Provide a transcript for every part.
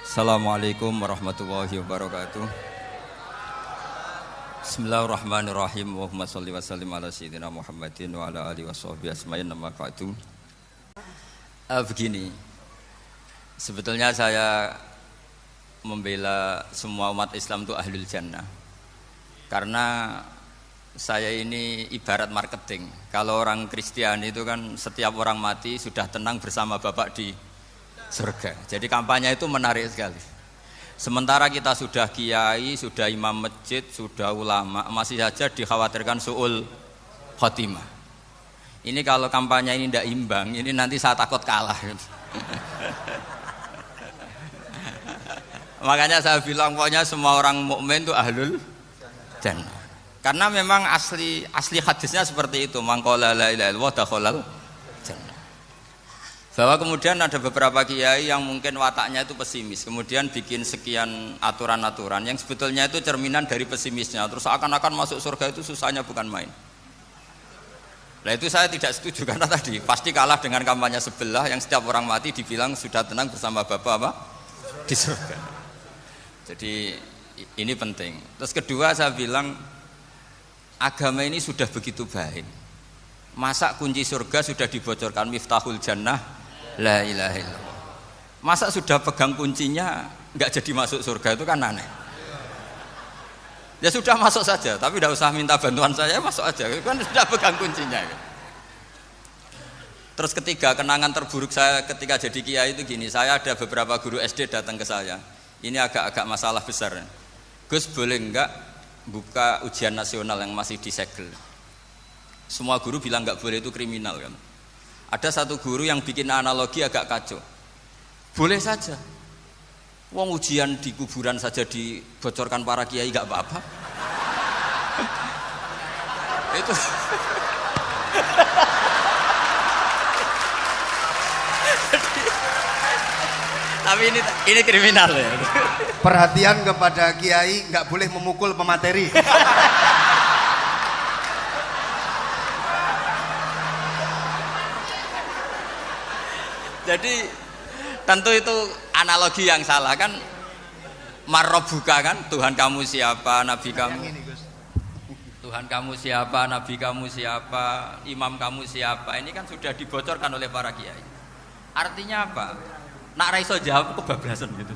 Assalamualaikum warahmatullahi wabarakatuh. Bismillahirrahmanirrahim. Allahumma sholli wa sallim ala sayyidina Muhammadin wa ala alihi washabbihi asma'in nama ba'du. Begini, sebetulnya saya membela semua umat Islam itu ahlul jannah. Karena saya ini ibarat marketing. Kalau orang Kristiani itu kan setiap orang mati sudah tenang bersama Bapak di surga. Jadi kampanye itu menarik sekali. Sementara kita sudah kiai, sudah imam masjid, sudah ulama, masih saja dikhawatirkan su'ul khotimah. Ini kalau kampanye ini tidak imbang, ini nanti saya takut kalah. Makanya saya bilang pokoknya semua orang mukmin itu ahlul jannah. Karena memang asli hadisnya seperti itu. Man qala la ilaha illallah dakhalal jannah. Bahwa kemudian ada beberapa kiai yang mungkin wataknya itu pesimis, kemudian bikin sekian aturan-aturan yang sebetulnya itu cerminan dari pesimisnya. Terus akan-akan masuk surga itu susahnya bukan main. Nah itu saya tidak setuju karena tadi pasti kalah dengan kampanye sebelah yang setiap orang mati dibilang sudah tenang bersama Bapak apa? Di surga. Jadi ini penting. Terus kedua saya bilang agama ini sudah begitu baik. Masa kunci surga sudah dibocorkan miftahul jannah la ilaha illallah. Masa sudah pegang kuncinya enggak jadi masuk surga, itu kan aneh. Ya sudah masuk saja, tapi tidak usah minta bantuan saya, masuk aja. Kan sudah pegang kuncinya. Terus ketiga, kenangan terburuk saya ketika jadi kiai itu gini, saya ada beberapa guru SD datang ke saya. Ini agak-agak masalah besar. Gus, boleh enggak buka ujian nasional yang masih disegel? Semua guru bilang enggak boleh, itu kriminal kan. Ada satu guru yang bikin analogi agak kacau. Boleh saja. Wong ujian di kuburan saja dibocorkan para kiai enggak apa-apa. Itu tapi ini kriminal ya. Perhatian kepada kiai, nggak boleh memukul pemateri. Jadi tentu itu analogi yang salah kan. Marrobuka kan, Tuhan kamu siapa, Nabi kamu. Tuhan kamu siapa, Nabi kamu siapa, imam kamu siapa. Ini kan sudah dibocorkan oleh para kiai. Artinya apa? Nak raiso jawab kebablasan gitu.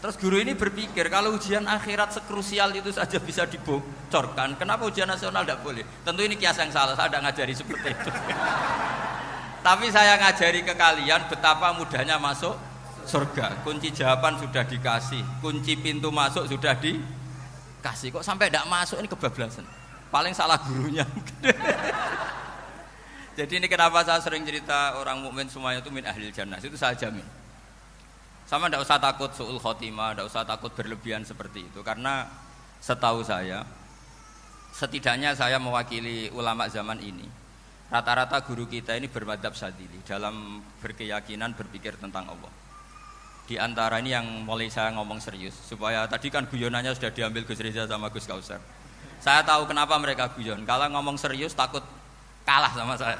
Terus guru ini berpikir kalau ujian akhirat sekrusial itu saja bisa dibocorkan, kenapa ujian nasional tidak boleh? Tentu ini kias yang salah, saya tidak ngajari seperti itu. Tapi saya ngajari ke kalian betapa mudahnya masuk surga. Kunci jawaban sudah dikasih, kunci pintu masuk sudah dikasih. Kok sampai tidak masuk, ini kebablasan. Paling salah gurunya. Jadi ini kenapa saya sering cerita orang mukmin semuanya itu min ahlil jannah. Itu saya jamin. Sama tidak usah takut su'ul khotimah, tidak usah takut berlebihan seperti itu. Karena setahu saya, setidaknya saya mewakili ulama zaman ini. Rata-rata guru kita ini bermadzhab Syadzili dalam berkeyakinan berpikir tentang Allah. Di antara ini yang mulai saya ngomong serius, supaya tadi kan guyonannya sudah diambil Gus Reza sama Gus Kausar. Saya tahu kenapa mereka guyon. Kalau ngomong serius takut kalah sama saya.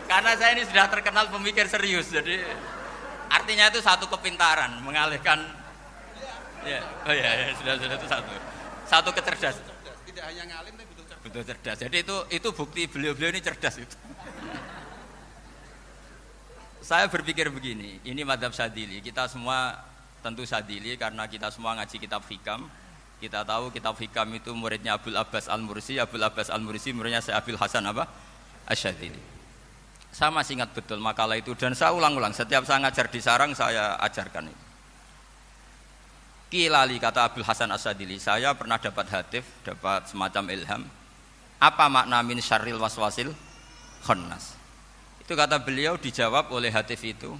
Karena saya ini sudah terkenal pemikir serius, jadi artinya itu satu kepintaran mengalihkan. Ya, oh ya, sudah itu satu kecerdasan. Tidak hanya ngalim tapi betul cerdas. Jadi itu bukti beliau-beliau ini cerdas itu. Saya berpikir begini, ini madzhab Syadzili. Kita semua tentu Syadzili karena kita semua ngaji kitab Hikam. Kita tahu kitab Hikam itu muridnya Abul Abbas Al-Mursi. Abul Abbas Al-Mursi muridnya Syekh Abil Hasan apa? Asy-Syadzili. Saya masih ingat betul makalah itu dan saya ulang-ulang. Setiap saya ngajar di sarang saya ajarkan itu. Kilali kata Abul Hasan Asy-Syadzili, saya pernah dapat hatif, dapat semacam ilham. Apa makna min syarril waswasil khannas? Itu kata beliau dijawab oleh hatif itu.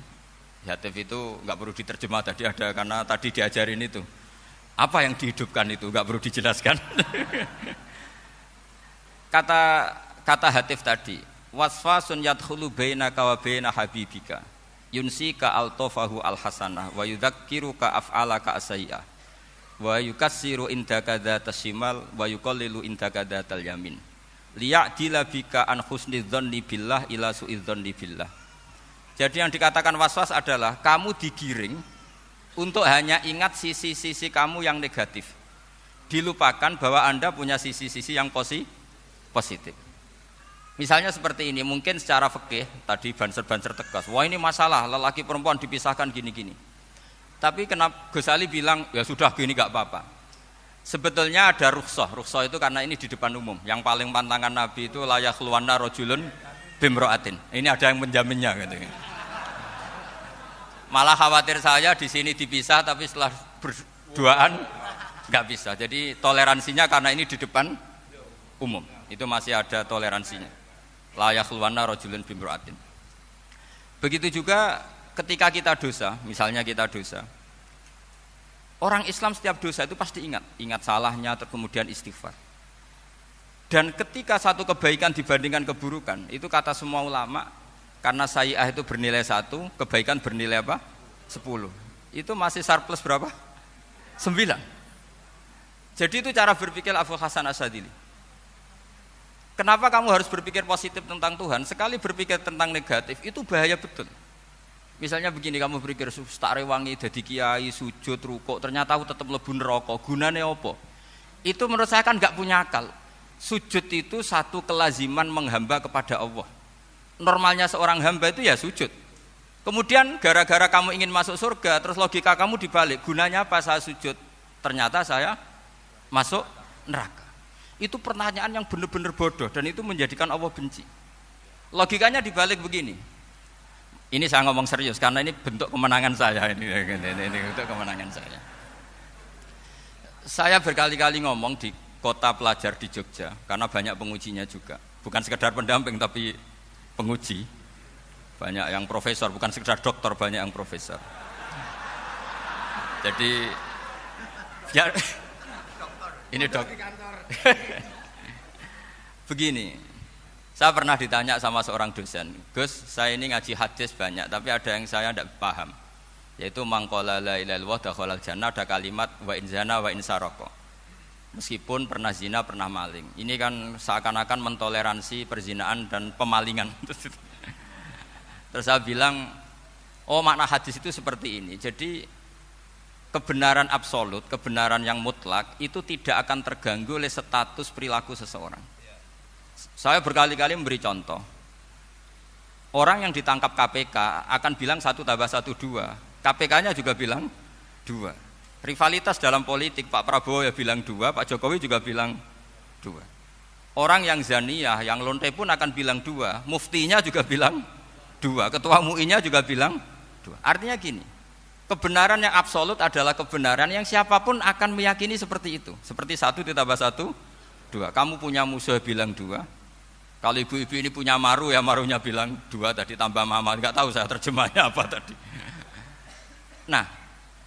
Hatif itu enggak perlu diterjemah tadi ada karena tadi diajarin itu. Apa yang dihidupkan itu enggak perlu dijelaskan. Kata hatif tadi, wasfasun yadkhulu bainaka wa baina habibika yunsi ka altofahu alhasanah wa yudzakiru ka af'ala ka asayah wa yukassiru indaka dzatas shimal wa yuqallilu indaka dzatal yamin liya'dila bika an husni dzanni billah ila su'i dzanni billah. Jadi yang dikatakan waswas adalah kamu digiring untuk hanya ingat sisi-sisi kamu yang negatif, dilupakan bahwa Anda punya sisi-sisi yang positif. Misalnya seperti ini, mungkin secara fikih tadi banser-banser tegas, wah ini masalah lelaki perempuan dipisahkan gini-gini. Tapi kenapa Gus Ali bilang ya sudah gini gak apa-apa. Sebetulnya ada rukhsah itu karena ini di depan umum. Yang paling pantangan Nabi itu la yakhluwanna rajulun bimra'atin. Ini ada yang menjaminnya gitu. Malah khawatir saya di sini dipisah tapi setelah berduaan nggak bisa. Jadi toleransinya karena ini di depan umum. Itu masih ada toleransinya. La yakhluwanna rajulun bimra'atin. Begitu juga ketika kita dosa, misalnya kita dosa. Orang Islam setiap dosa itu pasti ingat salahnya, kemudian istighfar. Dan ketika satu kebaikan dibandingkan keburukan, itu kata semua ulama, karena sayyi'ah itu bernilai 1, kebaikan bernilai apa? 10. Itu masih surplus berapa? 9. Jadi itu cara berpikir Abu Hasan Asyadzili. Kenapa kamu harus berpikir positif tentang Tuhan? Sekali berpikir tentang negatif, itu bahaya betul. Misalnya begini, kamu berpikir tak rewangi dadi kiai, sujud, rukuk, ternyata aku tetap mlebu neraka. Gunane apa? Itu menurut saya kan enggak punya akal. Sujud itu satu kelaziman menghamba kepada Allah. Normalnya seorang hamba itu ya sujud. Kemudian gara-gara kamu ingin masuk surga, terus logika kamu dibalik. Gunanya apa saya sujud? Ternyata saya masuk neraka. Itu pertanyaan yang benar-benar bodoh dan itu menjadikan Allah benci. Logikanya dibalik begini. Ini saya ngomong serius karena ini bentuk kemenangan saya ini bentuk kemenangan saya. Saya berkali-kali ngomong di kota pelajar di Jogja karena banyak pengujinya juga. Bukan sekedar pendamping tapi penguji. Banyak yang profesor, bukan sekedar dokter, banyak yang profesor. Jadi ya ini dok. Begini, saya pernah ditanya sama seorang dosen, Gus, saya ini ngaji hadis banyak, tapi ada yang saya tidak paham, yaitu mangqala la ilaha illallah dakhalal jannah, ada kalimat wa in zana wa in saraka. Meskipun pernah zina, pernah maling. Ini kan seakan-akan mentoleransi perzinaan dan pemalingan. Terus saya bilang, oh makna hadis itu seperti ini. Jadi kebenaran absolut, kebenaran yang mutlak itu tidak akan terganggu oleh status perilaku seseorang. Saya berkali-kali memberi contoh. Orang yang ditangkap KPK akan bilang 1 tambah 1 2. KPK-nya juga bilang 2. Rivalitas dalam politik, Pak Prabowo ya bilang 2, Pak Jokowi juga bilang 2. Orang yang zaniyah, yang lonte pun akan bilang 2. Muftinya juga bilang 2. Ketua MUI-nya juga bilang 2. Artinya gini, kebenaran yang absolut adalah kebenaran yang siapapun akan meyakini seperti itu. Seperti 1 ditambah 1 2. Kamu punya musuh bilang 2. Kalau ibu-ibu ini punya maru ya marunya bilang 2 tadi tambah mama. Enggak tahu saya terjemahnya apa tadi. Nah,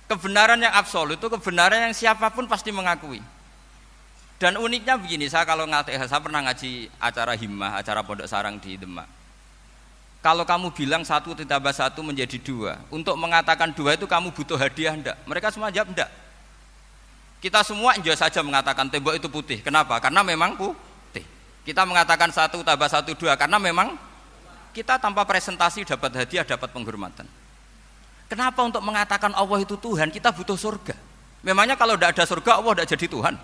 kebenaran yang absolut itu kebenaran yang siapapun pasti mengakui. Dan uniknya begini, saya pernah ngaji acara himmah, acara pondok sarang di Demak. Kalau kamu bilang 1 ditambah 1 menjadi 2, untuk mengatakan 2 itu kamu butuh hadiah enggak? Mereka semua jawab enggak. Kita semua enjoy saja mengatakan tembok itu putih. Kenapa? Karena memang putih. Kita mengatakan 1 tambah 1 2 karena memang kita tanpa presentasi dapat hadiah, dapat penghormatan. Kenapa untuk mengatakan Allah itu Tuhan kita butuh surga? Memangnya kalau tidak ada surga Allah tidak jadi Tuhan?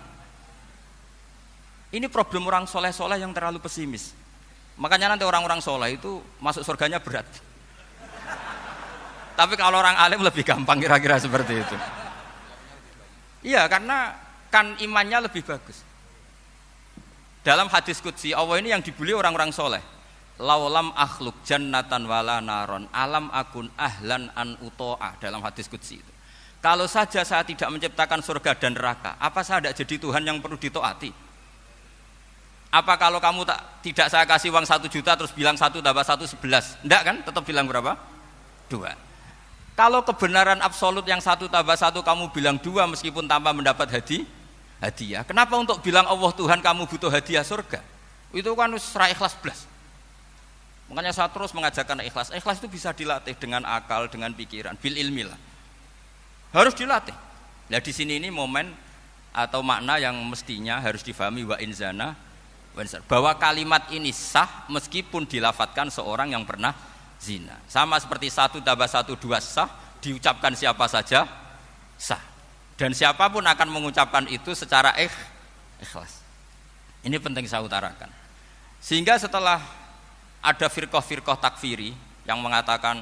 Ini problem orang soleh-soleh yang terlalu pesimis. Makanya nanti orang-orang soleh itu masuk surganya berat. Tapi kalau orang alim lebih gampang kira-kira seperti itu. Iya, karena kan imannya lebih bagus. Dalam hadis qudsi Allah ini yang dibuli orang-orang soleh. Laulam akhluk jannatan wala naron alam akun ahlan an uto'ah, dalam hadis qudsi itu. Kalau saja saya tidak menciptakan surga dan neraka, apa saya tidak jadi Tuhan yang perlu ditaati? Apa kalau kamu tidak saya kasih uang 1 juta terus bilang 1 tambah 1 11? Enggak kan? Tetap bilang berapa? 2. Kalau kebenaran absolut yang 1 tambah 1 kamu bilang 2 meskipun tanpa mendapat hadiah. Kenapa untuk bilang Allah Tuhan kamu butuh hadiah surga? Itu kan ra ikhlas blas. Makanya saya terus mengajarkan ikhlas. Ikhlas itu bisa dilatih dengan akal, dengan pikiran, bil ilmi lah. Harus dilatih. Nah di sini ini momen atau makna yang mestinya harus difahami wa inzana bahwa kalimat ini sah meskipun dilafatkan seorang yang pernah zina. Sama seperti 1 tambah 1 2 sah, diucapkan siapa saja sah. Dan siapapun akan mengucapkan itu secara ikhlas. Ini penting saya utarakan. Sehingga setelah ada firqah-firqah takfiri yang mengatakan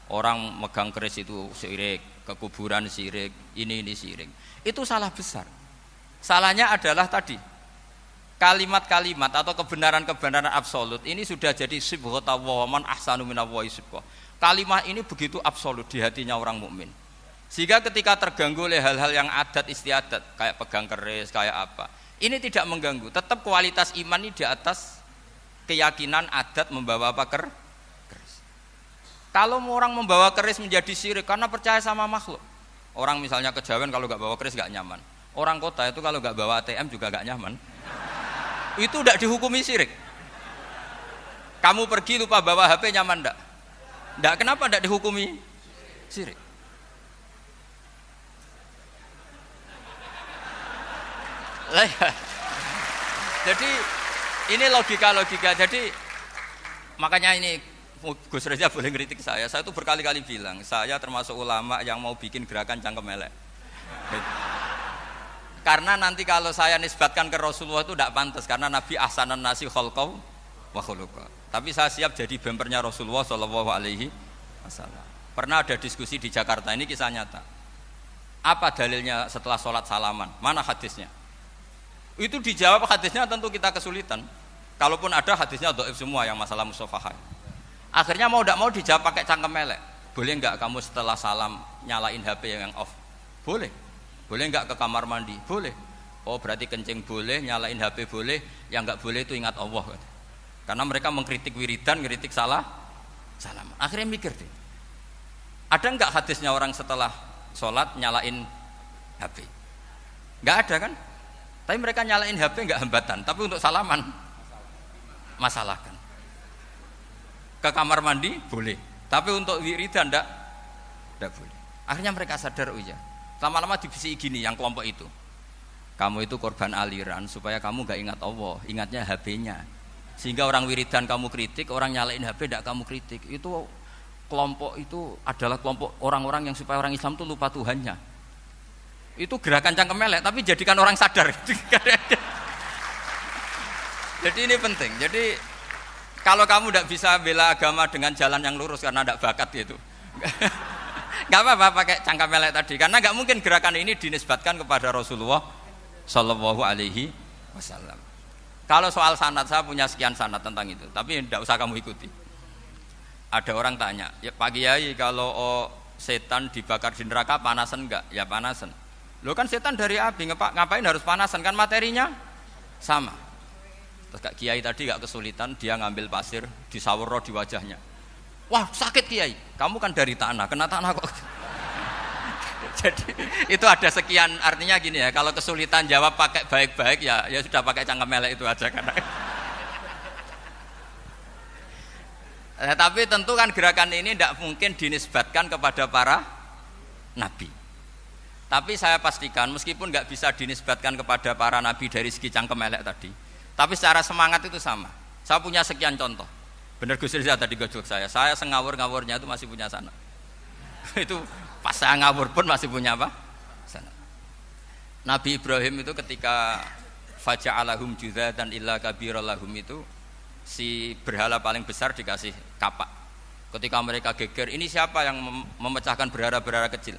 orang megang keris itu syirik, ke kuburan syirik, ini syirik. Itu salah besar. Salahnya adalah tadi kalimat-kalimat atau kebenaran-kebenaran absolut ini sudah jadi sibghatullah man ahsanu minallahi sibghah. Kalimat ini begitu absolut di hatinya orang mukmin. Sehingga ketika terganggu oleh hal-hal yang adat istiadat kayak pegang keris, kayak apa, ini tidak mengganggu. Tetap kualitas iman ini di atas keyakinan adat membawa apa keris. Kalau orang membawa keris menjadi syirik karena percaya sama makhluk. Orang misalnya kejawen kalau nggak bawa keris nggak nyaman. Orang kota itu kalau nggak bawa ATM juga nggak nyaman. Itu tidak dihukumi syirik. Kamu pergi lupa bawa HP nyaman ndak? Ndak, kenapa ndak dihukumi syirik? Jadi ini logika. Jadi makanya ini Gus Reza boleh ngeritik saya itu berkali-kali bilang saya termasuk ulama yang mau bikin gerakan cangkem elek. Karena nanti kalau saya nisbatkan ke Rasulullah itu tidak pantas karena Nabi ahsanan nasi khalqau wa khuluqa. Tapi saya siap jadi bempernya Rasulullah sallallahu alaihi wasallam. Pernah ada diskusi di Jakarta, ini kisah nyata. Apa dalilnya setelah sholat salaman? Mana hadisnya? Itu dijawab hadisnya tentu kita kesulitan. Kalaupun ada hadisnya dhaif semua yang masalah musafahah. Akhirnya mau tidak mau dijawab pakai cangkem elek. Boleh enggak kamu setelah salam nyalain HP yang off? Boleh. Boleh enggak ke kamar mandi? Boleh. Oh berarti kencing boleh, nyalain HP boleh, yang enggak boleh itu ingat Allah. Karena mereka mengkritik wiridan, ngeritik salah salam. Akhirnya mikir deh. Ada enggak hadisnya orang setelah sholat nyalain HP? Enggak ada kan? Tapi mereka nyalain HP enggak hambatan, tapi untuk salaman masalahkan. Ke kamar mandi boleh, tapi untuk wiridan enggak boleh. Akhirnya mereka sadar, oh iya. Lama-lama dibisi gini yang kelompok itu. Kamu itu korban aliran supaya kamu enggak ingat Allah, ingatnya HP-nya. Sehingga orang wiridan kamu kritik, orang nyalain HP enggak kamu kritik. Itu kelompok itu adalah kelompok orang-orang yang supaya orang Islam itu lupa Tuhannya. Itu gerakan cangkem elek tapi jadikan orang sadar. Jadi ini penting. Jadi kalau kamu tidak bisa bela agama dengan jalan yang lurus karena tidak bakat gitu, nggak apa-apa pakai cangkem elek tadi. Karena nggak mungkin gerakan ini dinisbatkan kepada Rasulullah Shallallahu Alaihi Wasallam. Kalau soal sanad, saya punya sekian sanad tentang itu, tapi tidak usah kamu ikuti. Ada orang tanya, ya Pak Kiai kalau setan dibakar di neraka panasan enggak? Ya panasan. Lo kan setan dari api, ngapain harus panasan? Kan materinya sama. Terus Kak Kiai tadi gak kesulitan, dia ngambil pasir, disawero di wajahnya. Wah sakit Kiai, kamu kan dari tanah, kena tanah kok. Jadi itu ada sekian, artinya gini ya, kalau kesulitan jawab pakai baik-baik ya sudah pakai cangkem elek itu aja karena. Tapi tentu kan gerakan ini tidak mungkin dinisbatkan kepada para nabi. Tapi saya pastikan meskipun nggak bisa dinisbatkan kepada para nabi dari segi cangkem elek tadi, tapi secara semangat itu sama. Saya punya sekian contoh. Bener Gus Riza tadi gojok saya sengawur-ngawurnya itu masih punya sana. Itu pas saya ngawur pun masih punya apa? Sana. Nabi Ibrahim itu ketika faja'alahum juzatan illa kabirallahum itu si berhala paling besar dikasih kapak. Ketika mereka geger, ini siapa yang memecahkan berhala-berhala kecil?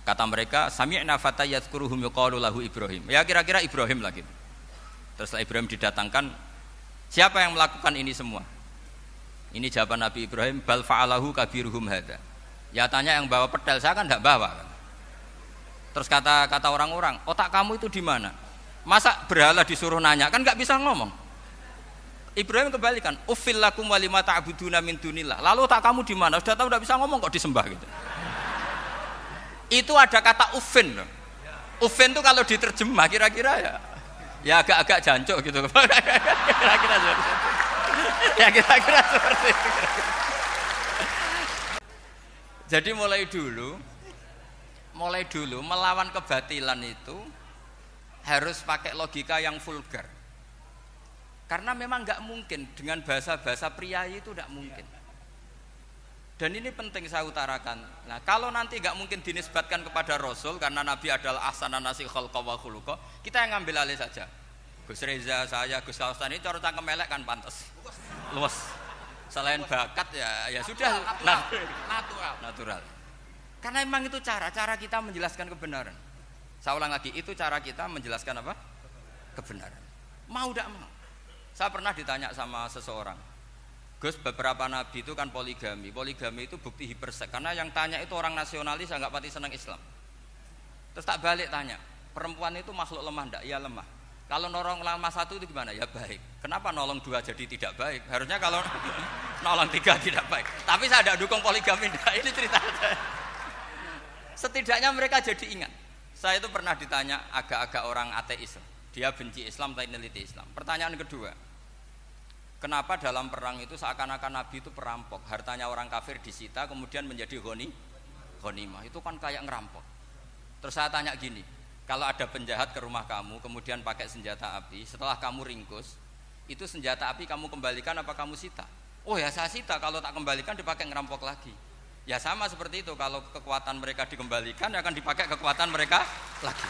Kata mereka, sami'na fata yadhkuruhum yuqalu lahu Ibrahim. Ya kira-kira Ibrahim lagi. Terus Ibrahim didatangkan, siapa yang melakukan ini semua? Ini jawaban Nabi Ibrahim, bal fa'alahu kabiruhum hadza. Ya tanya yang bawa pedal, saya kan enggak bawa. Terus kata orang-orang, otak kamu itu di mana? Masa berhala disuruh nanya, kan enggak bisa ngomong. Ibrahim kembalikan, uffil lakum wa lima ta'buduna min dunillah. Lalu otak kamu di mana? Sudah tahu enggak bisa ngomong kok disembah gitu. Itu ada kata ufin. Ufin itu kalau diterjemah kira-kira ya agak-agak jancuk gitu. Kira-kira Ya kira-kira seperti itu. Jadi mulai dulu melawan kebatilan itu harus pakai logika yang vulgar. Karena memang nggak mungkin dengan bahasa-bahasa priayi itu nggak mungkin. Dan ini penting saya utarakan. Nah, kalau nanti nggak mungkin dinisbatkan kepada Rasul karena Nabi adalah ahsanan nasi khalqa wa khuluqa, kita yang ngambil alih saja. Gus Reza, saya, Gus Kaustan ini cara cangkem elek kan pantas. Luas. Selain bakat ya sudah natural. Karena memang itu cara kita menjelaskan kebenaran. Saya ulang lagi, itu cara kita menjelaskan apa? Kebenaran. Mau tidak mau. Saya pernah ditanya sama seseorang, Gus, beberapa nabi itu kan poligami itu bukti hipersek, karena yang tanya itu orang nasionalis yang nggak pati senang Islam. Terus tak balik tanya, perempuan itu makhluk lemah enggak? Iya lemah. Kalau nolong lama satu itu gimana? Ya baik. Kenapa nolong dua jadi tidak baik? Harusnya kalau nolong tiga tidak baik. Tapi saya tidak dukung poligami, enggak. Ini cerita saya. Setidaknya mereka jadi ingat. Saya itu pernah ditanya agak-agak orang ateis, dia benci Islam tapi meneliti Islam. Pertanyaan kedua, kenapa dalam perang itu seakan-akan Nabi itu perampok, hartanya orang kafir disita kemudian menjadi ghanimah, itu kan kayak ngerampok. Terus saya tanya gini, kalau ada penjahat ke rumah kamu kemudian pakai senjata api, setelah kamu ringkus, itu senjata api kamu kembalikan apa kamu sita? Oh ya saya sita, kalau tak kembalikan dipakai ngerampok lagi. Ya sama seperti itu, kalau kekuatan mereka dikembalikan akan dipakai kekuatan mereka lagi.